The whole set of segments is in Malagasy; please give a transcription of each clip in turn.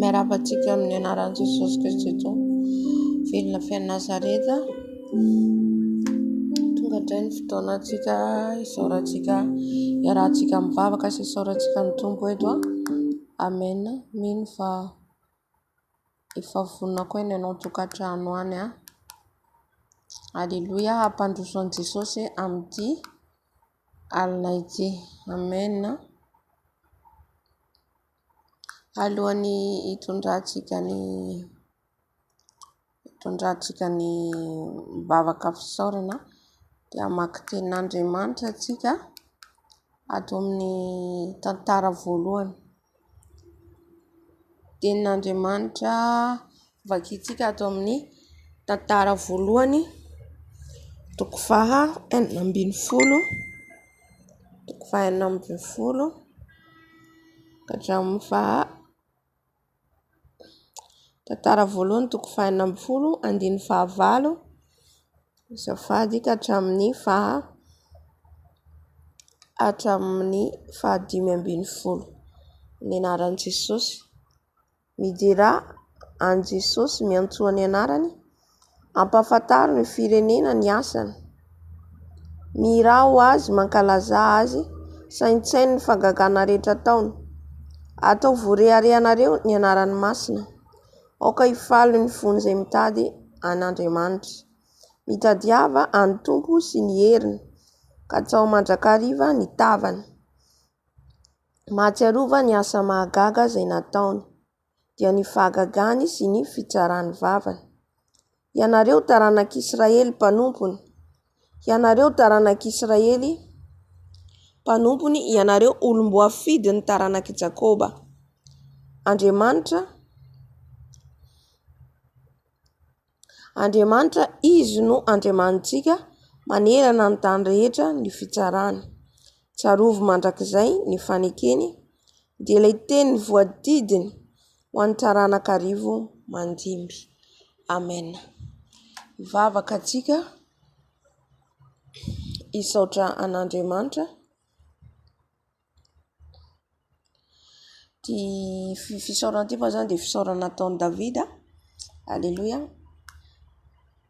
Miarabantsika amin'ny anaran'i Jesosy Kristy eto velona fiain'i Nazareta. Tonga indray ny fotoanantsika isaorantsika iarahantsika mivavaka sy isaorantsika ny tompo eto. Amen. Mino fa efa vonona koa ny anao tokantrano any. Alleluia. Hampandroso an'i Jesosy amin'ity alina ity. Amen. Alohan'ny hitondrantsika ny mivavaka fisaorana dia maka tenin'Andriamanitra antsika ato amin'ny tantara voalohany. Tenin'Andriamanitra vakintsika ato amin'ny tantara voalohany, toko faha 40 ka hatramin'ny faha tantara voalohany toko faha 40 andiny faha 9 safady ka hatramin'ny faha 5 ny anaran'i Jesosy. Midira an Jesosy miantsoa ny anarany, ampafantaro ny firenena ny asany, mirao azy mankalaza azy, saintsainy ny fangagana rehetra taony. Atao voareharehanareo ny anaran'ny masina, aoka hifalo ny fony izay mitady an'Andriamanitra. Mitadiava any tompo sy ny heriny, ka tsao mandrakariva ny tavany. Mahatsiarova ny asa mahagaga izay nataony, dia ny fahagagany sy ny fitsarany vavany. Ianareo taranak'Israely mpanompony, ianareo taranak'Israely mpanompony, ianareo olom-boafidy ny taranak'i Jakoba. Andriamanitra Andriamanitra izy no andriamanitsika manerana ny tany rehetra ny fitsarany. Tsarovy mandrakizay ny fanekeny dia ilay teny voadidiny ho an'ny taranak'arivo mandimby. Amen. Vavaka antsika hisaotra an'Andriamanitra. Ty fisaorana ty zany dia fisaorana nataon'i Davida. Alleluia.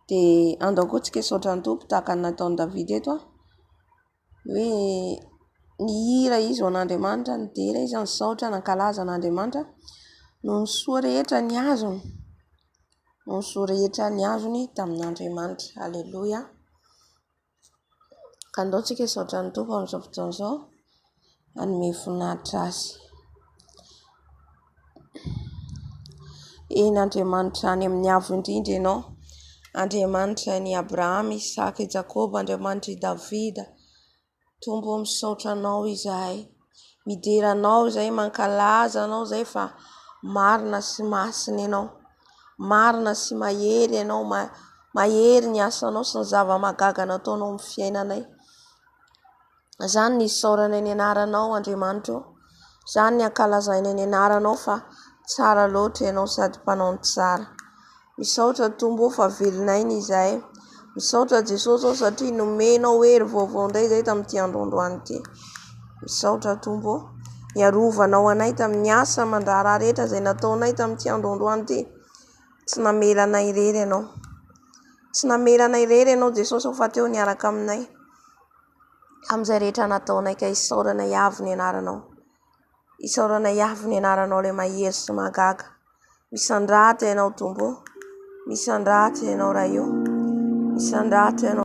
Dia andao koa tsika hisaotra ny Tompo tahaka ny nataon'i Davida eto hoe ny hira izy ho an'Andriamanitra, ny dera izy ny saotra nankalaza an'Andriamanitra no ny soa rehetra ny azony, no ny soa rehetra ny azony tamin'Andriamanitra. Alleluia. Ka andao tsika hisaotra ny Tompo amin'izao fotoana izao, hanome voninahitra azy. Eny Andriamanitra any amin'ny avo indrindra ianao, Andriamanitra ny Abrahama, Isaka, Jakoba, Andriamanitra i Davida. Tompo misaotra anao izahay, mideranao izahay, mankalaza anao izahay fa marina sy masina ianao, marina sy mahery ianao, mahery ny asanao sy ny zava-mahagaga nataonao amin'ny fiainanay. Zany ny isaorana ny anaranao Andriamanitra, zany ny ankalazaina ny anaranao fa tsara loatra ianao sady mpanao ny tsara. Misaotra Tompo fa velonay ny izahay. Misaotra Jesosy satria nomenao hery vaovao indray izahay tamin'ity androandroany ity. Misaotra Tompo, niarovanao anay tamin'ny asa aman-draharaha rehetra izay nataonay tamin'ity androandroany ity. Tsy namelanay irery ianao. Tsy namelanay irery ianao Jesosy fa teo niaraka aminay amin'izay rehetra nataonay, ka isaorana avy ny anaranao. Isaorana avy ny anaranao ilay mahery sy mahagaga. Misandratra ianao Tompo, misandratra ianao raha io, misandratra ianao.